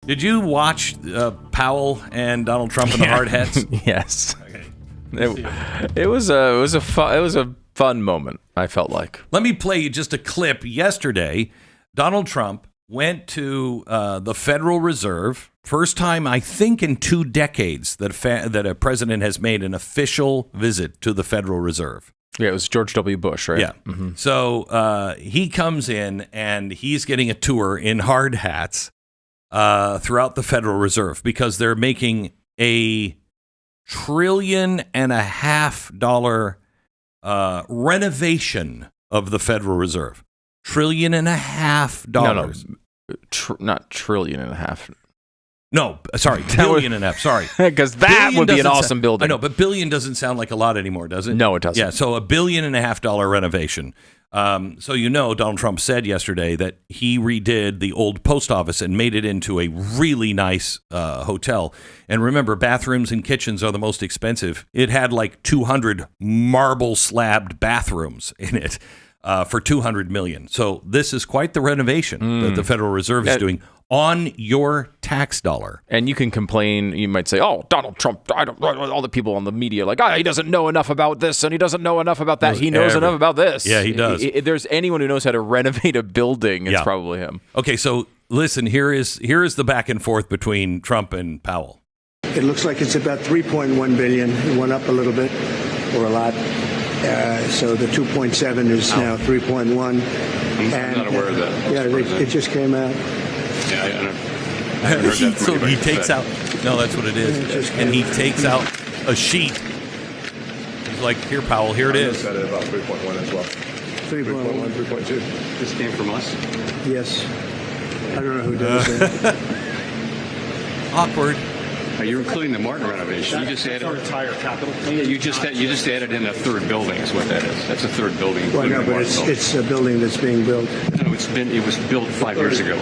Did you watch Powell and Donald Trump in the hard hats? Yes. Okay. It was a fun moment, I felt like. Let me play you just a clip. Yesterday, Donald Trump went to the Federal Reserve. First time, I think, in 2 decades that a president has made an official visit to the Federal Reserve. Yeah, it was George W. Bush, right? Yeah. Mm-hmm. So he comes in and he's getting a tour in hard hats throughout the Federal Reserve because they're making a $1.5 trillion renovation of the Federal Reserve. $1.5 trillion. No, not trillion and a half. No, sorry, billion and a half. Sorry, because that would be an awesome building. I know, but billion doesn't sound like a lot anymore, does it? No, it doesn't. Yeah, so $1.5 billion renovation. So Donald Trump said yesterday that he redid the old post office and made it into a really nice hotel. And remember, bathrooms and kitchens are the most expensive. It had like 200 marble slabbed bathrooms in it for $200 million. So this is quite the renovation that the Federal Reserve is doing on your tax dollar. And you can complain. You might say, "Oh, Donald Trump." All the people on the media like, he doesn't know enough about this and he doesn't know enough about that. He knows enough about this. Yeah, he does. If there's anyone who knows how to renovate a building, it's probably him. Okay, so listen. Here is the back and forth between Trump and Powell. It looks like it's about 3.1 billion. It went up a little bit, or a lot. So the 2.7 is now 3.1. I'm not aware of that. Yeah, it just came out. Yeah, I haven't heard that So from he anybody. takes out. No, that's what it is. And he takes out a sheet. He's like, "Here, Powell. Here it I is." said it about 3.1 as well. 3.1. 3.2. This came from us. Yes. I don't know who does it. Awkward. You're including the Martin renovation. You just added our entire capital. Yeah, you just added in a third building. Is what that is. That's a third building. Well, no, including the but Martin building. it's a building that's being built. No, it was built 5 years ago.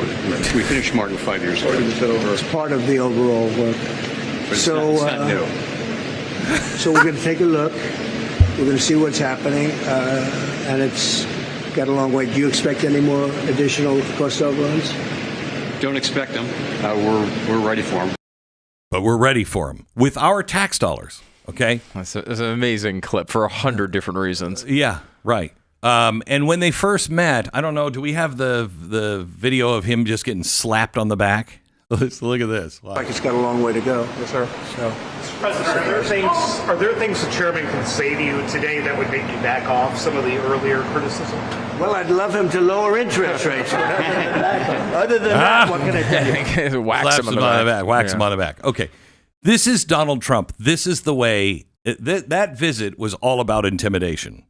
We finished Martin 5 years ago. It's part of the overall work. But it's not new. So we're going to take a look. We're going to see what's happening, and it's got a long way. Do you expect any more additional cost overruns? Don't expect them. We're ready for them. But we're ready for him with our tax dollars. Okay. That's an amazing clip for 100 different reasons. Yeah. Right. And when they first met, I don't know. Do we have the video of him just getting slapped on the back? Let's look at this. Wow. Like it's got a long way to go. Yes, sir. So. President, are there things the chairman can say to you today that would make you back off some of the earlier criticism? Well, I'd love him to lower interest rates. Other than that, what can I tell you? Wax him on the back. Wax him on the back. Okay. This is Donald Trump. This is the way that visit was all about intimidation.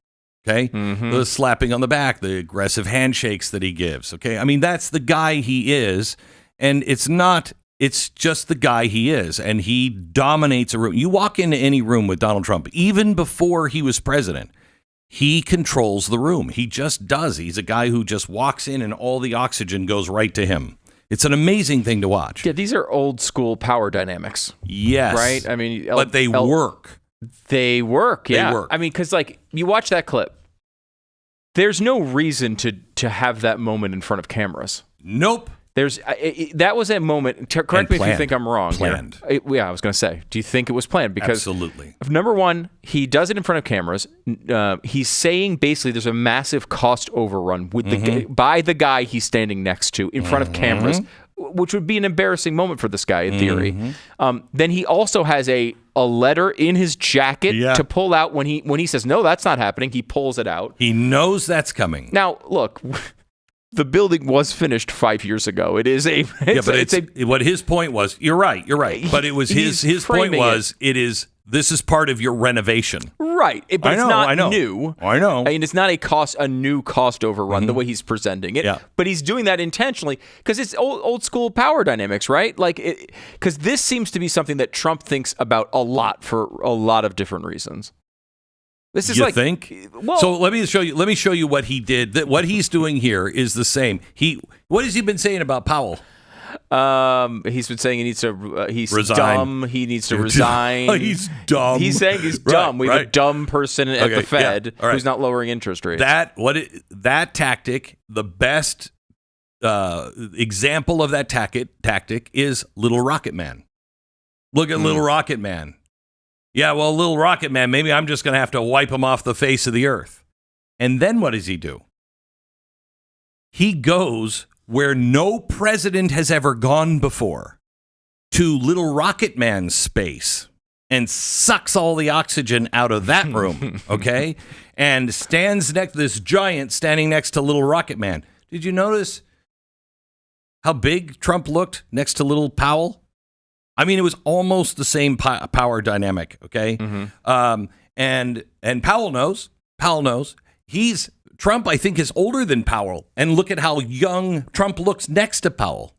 Okay. Mm-hmm. The slapping on the back, the aggressive handshakes that he gives. Okay. I mean, that's the guy he is. And it's just the guy he is. And he dominates a room. You walk into any room with Donald Trump, even before he was president, he controls the room. He just does. He's a guy who just walks in and all the oxygen goes right to him. It's an amazing thing to watch. Yeah, these are old school power dynamics. Yes. Right? I mean, but they work. They work, yeah. They work. I mean, because you watch that clip, there's no reason to have that moment in front of cameras. Nope. That was a moment. Correct me if you think I'm wrong. Planned. Yeah, I was going to say. Do you think it was planned? Because absolutely. Number one, he does it in front of cameras. He's saying basically there's a massive cost overrun with by the guy he's standing next to in front of cameras, which would be an embarrassing moment for this guy in theory. Then he also has a letter in his jacket to pull out when he says no, that's not happening. He pulls it out. He knows that's coming. Now look. The building was finished 5 years ago. It is what his point was. You're right. But it was his point was this is part of your renovation. Right. But it's not new. I know. I mean, it's not a new cost overrun the way he's presenting it. Yeah. But he's doing that intentionally because it's old school power dynamics, right? Because this seems to be something that Trump thinks about a lot for a lot of different reasons. This is think? Well, so let me show you what he did. What he's doing here is the same. What has he been saying about Powell? He's been saying he needs to. He's resign. Dumb. He needs to resign. He's dumb. He's saying he's dumb. We have a dumb person at the Fed right. who's not lowering interest rates. That tactic, the best example of that tactic is Little Rocket Man. Look at Little Rocket Man. Yeah, well, Little Rocket Man, maybe I'm just going to have to wipe him off the face of the earth. And then what does he do? He goes where no president has ever gone before, to Little Rocket Man's space, and sucks all the oxygen out of that room, okay? And stands next to this giant standing next to Little Rocket Man. Did you notice how big Trump looked next to Little Powell? I mean, it was almost the same power dynamic, okay? And Powell knows. Trump, I think, is older than Powell. And look at how young Trump looks next to Powell.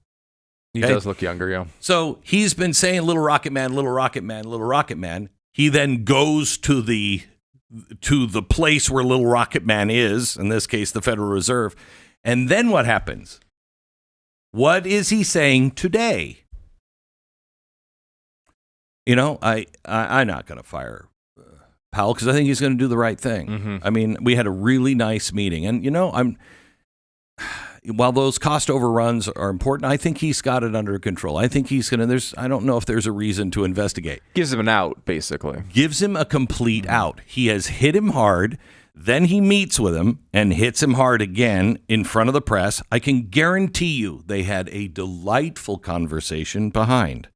He does look younger, yeah. So he's been saying Little Rocket Man, Little Rocket Man, Little Rocket Man. He then goes to the place where Little Rocket Man is, in this case, the Federal Reserve. And then what happens? What is he saying today? You know, I'm not going to fire Powell because I think he's going to do the right thing. I mean, we had a really nice meeting. And, you know, while those cost overruns are important, I think he's got it under control. I think he's going to, I don't know if there's a reason to investigate. Gives him an out, basically. Gives him a complete out. He has hit him hard. Then he meets with him and hits him hard again in front of the press. I can guarantee you they had a delightful conversation behind.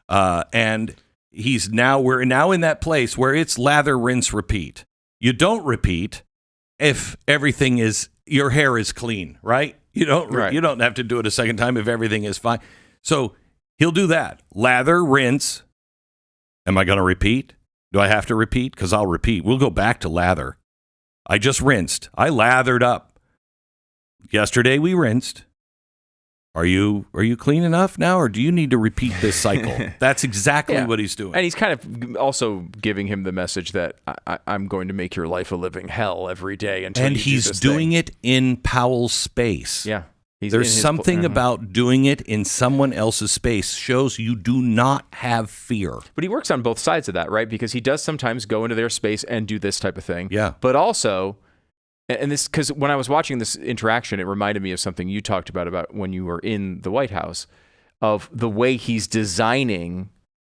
And we're now in that place where it's lather, rinse, repeat. You don't repeat if everything is, your hair is clean, right? You don't have to do it a second time if everything is fine. So he'll do that. Lather, rinse. Am I going to repeat? Do I have to repeat? Because I'll repeat. We'll go back to lather. I just rinsed. I lathered up. Yesterday we rinsed. Are you clean enough now, or do you need to repeat this cycle? That's exactly what he's doing. And he's kind of also giving him the message that I'm going to make your life a living hell every day until and you he's do this doing thing. it in Powell's space. Yeah. There's something about doing it in someone else's space shows you do not have fear. But he works on both sides of that, right? Because he does sometimes go into their space and do this type of thing. Yeah. But also, and this, because when I was watching this interaction, it reminded me of something you talked about when you were in the White House, of the way he's designing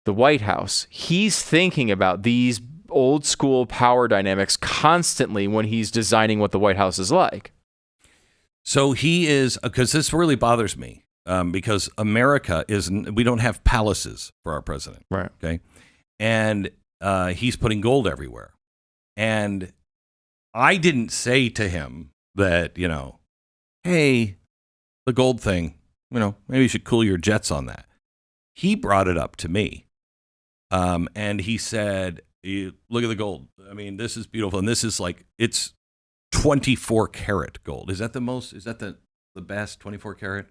the White House. He's thinking about these old school power dynamics constantly when he's designing what the White House is like. So he is, because this really bothers me, because America we don't have palaces for our president. Right. Okay. And he's putting gold everywhere. And I didn't say to him that, hey, the gold thing, maybe you should cool your jets on that. He brought it up to me. And he said, look at the gold. I mean, this is beautiful. And this is it's 24 karat gold. Is that the best 24 karat?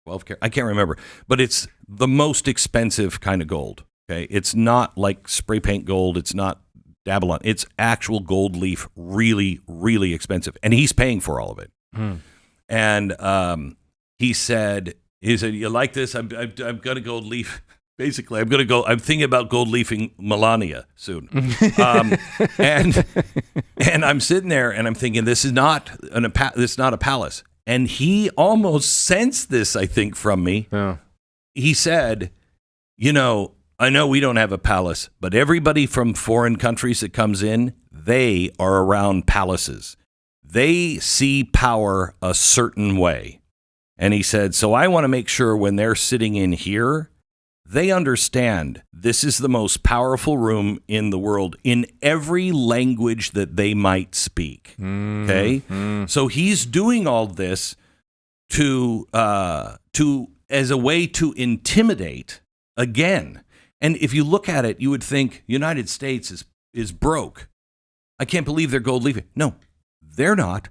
12 karat? I can't remember. But it's the most expensive kind of gold. Okay. It's not like spray paint gold. It's not Dabalon. It's actual gold leaf, really, really expensive. And he's paying for all of it. And he said, you like this? I'm going to gold leaf. Basically, I'm thinking about gold leafing Melania soon. And I'm sitting there and I'm thinking, this is not a palace. And he almost sensed this, I think, from me. Yeah. He said, I know we don't have a palace, but everybody from foreign countries that comes in, they are around palaces. They see power a certain way. And he said, so I want to make sure when they're sitting in here, they understand this is the most powerful room in the world in every language that they might speak. Okay? So he's doing all this to as a way to intimidate again. And if you look at it, you would think United States is broke. I can't believe they're gold leafing. No, they're not.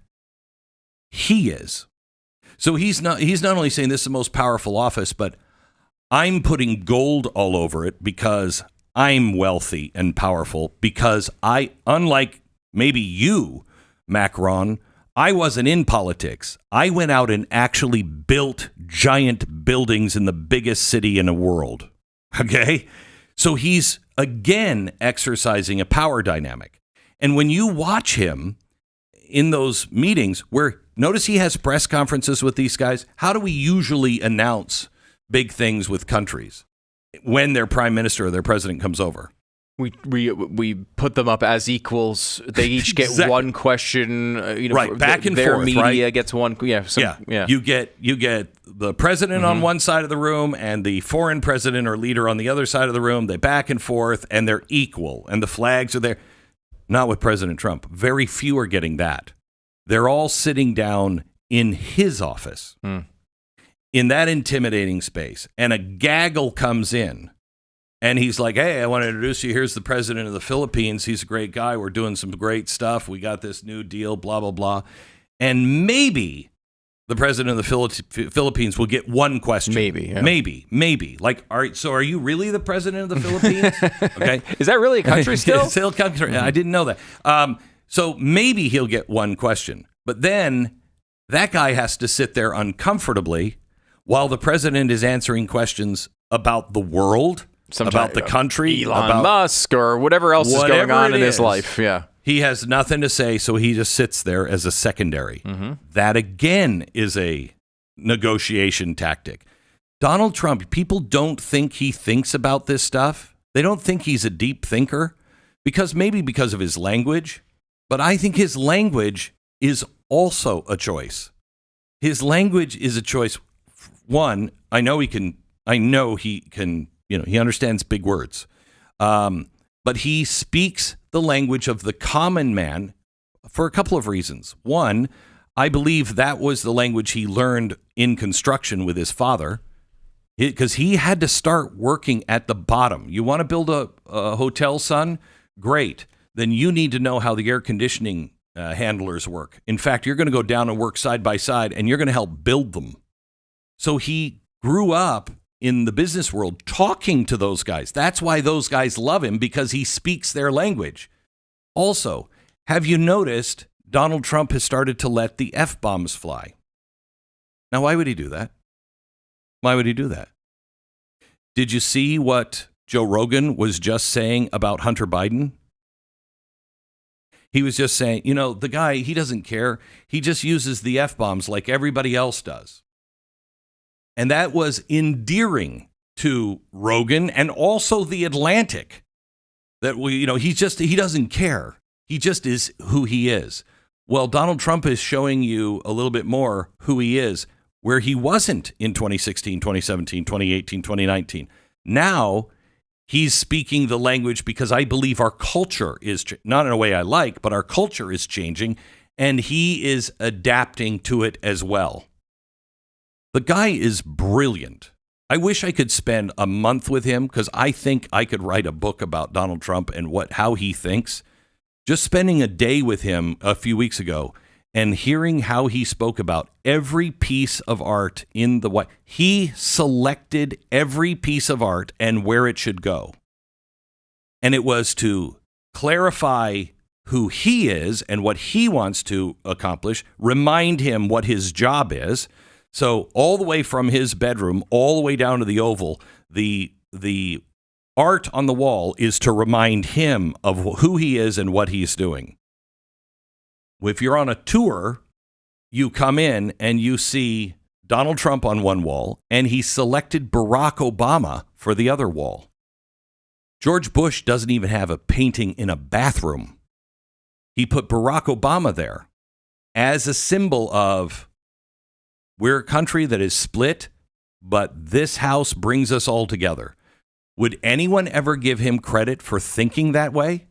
He is. So he's not only saying this is the most powerful office, but I'm putting gold all over it because I'm wealthy and powerful, because unlike maybe you, Macron, I wasn't in politics. I went out and actually built giant buildings in the biggest city in the world. Okay? So he's again exercising a power dynamic. And when you watch him in those meetings where Notice he has press conferences with these guys. How do we usually announce big things with countries when their prime minister or their president comes over? We put them up as equals. They each get Exactly. one question. Right, back and their forth, media right? gets one. Yeah. You get the president on one side of the room and the foreign president or leader on the other side of the room. They back and forth, and they're equal, and the flags are there. Not with President Trump. Very few are getting that. They're all sitting down in his office, in that intimidating space, and a gaggle comes in. And he's like, hey, I want to introduce you. Here's the president of the Philippines. He's a great guy. We're doing some great stuff. We got this new deal, blah, blah, blah. And maybe the president of the Philippines will get one question. Maybe. Yeah. Maybe. Like, so are you really the president of the Philippines? Okay. Is that really a country still? It's still a country. I didn't know that. So maybe he'll get one question. But then that guy has to sit there uncomfortably while the president is answering questions about the world, about the country, Elon about Musk, or whatever else is going on in his life. Yeah. He has nothing to say, so he just sits there as a secondary. That, again, is a negotiation tactic. Donald Trump, people don't think he thinks about this stuff. They don't think he's a deep thinker, because of his language. But I think his language is also a choice. His language is a choice. One, I know he can, he understands big words. But he speaks the language of the common man for a couple of reasons. One, I believe that was the language he learned in construction with his father, because he had to start working at the bottom. You want to build a hotel, son? Great. Then you need to know how the air conditioning handlers work. In fact, you're going to go down and work side by side, and you're going to help build them. So he grew up in the business world talking to those guys. That's why those guys love him, because he speaks their language. Also, have you noticed Donald Trump has started to let the F-bombs fly? Now, why would he do that? Why would he do that? Did you see what Joe Rogan was just saying about Hunter Biden? He was just saying, the guy, he doesn't care. He just uses the F-bombs like everybody else does. And that was endearing to Rogan and also The Atlantic. That he doesn't care. He just is who he is. Well, Donald Trump is showing you a little bit more who he is, where he wasn't in 2016, 2017, 2018, 2019. Now he's speaking the language because I believe our culture is, not in a way I like, but our culture is changing, and he is adapting to it as well. The guy is brilliant. I wish I could spend a month with him, because I think I could write a book about Donald Trump and how he thinks. Just spending a day with him a few weeks ago and hearing how he spoke about every piece of art in the White House. He selected every piece of art and where it should go. And it was to clarify who he is and what he wants to accomplish, remind him what his job is. So all the way from his bedroom, all the way down to the Oval, the art on the wall is to remind him of who he is and what he's doing. If you're on a tour, you come in and you see Donald Trump on one wall, and he selected Barack Obama for the other wall. George Bush doesn't even have a painting in a bathroom. He put Barack Obama there as a symbol of, we're a country that is split, but this house brings us all together. Would anyone ever give him credit for thinking that way?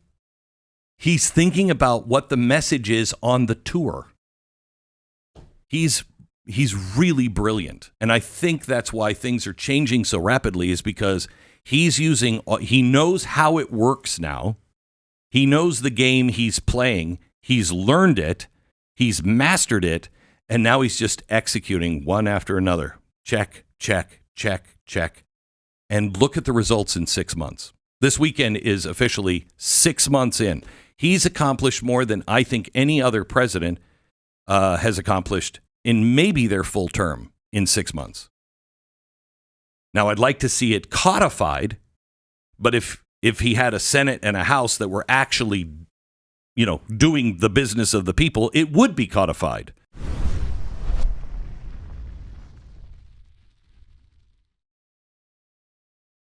He's thinking about what the message is on the tour. He's really brilliant. And I think that's why things are changing so rapidly, is because he knows how it works now. He knows the game he's playing. He's learned it. He's mastered it. And now he's just executing one after another. Check, check, check, check. And look at the results in 6 months. This weekend is officially 6 months in. He's accomplished more than I think any other president has accomplished in maybe their full term in 6 months. Now, I'd like to see it codified, but if he had a Senate and a House that were actually, doing the business of the people, it would be codified.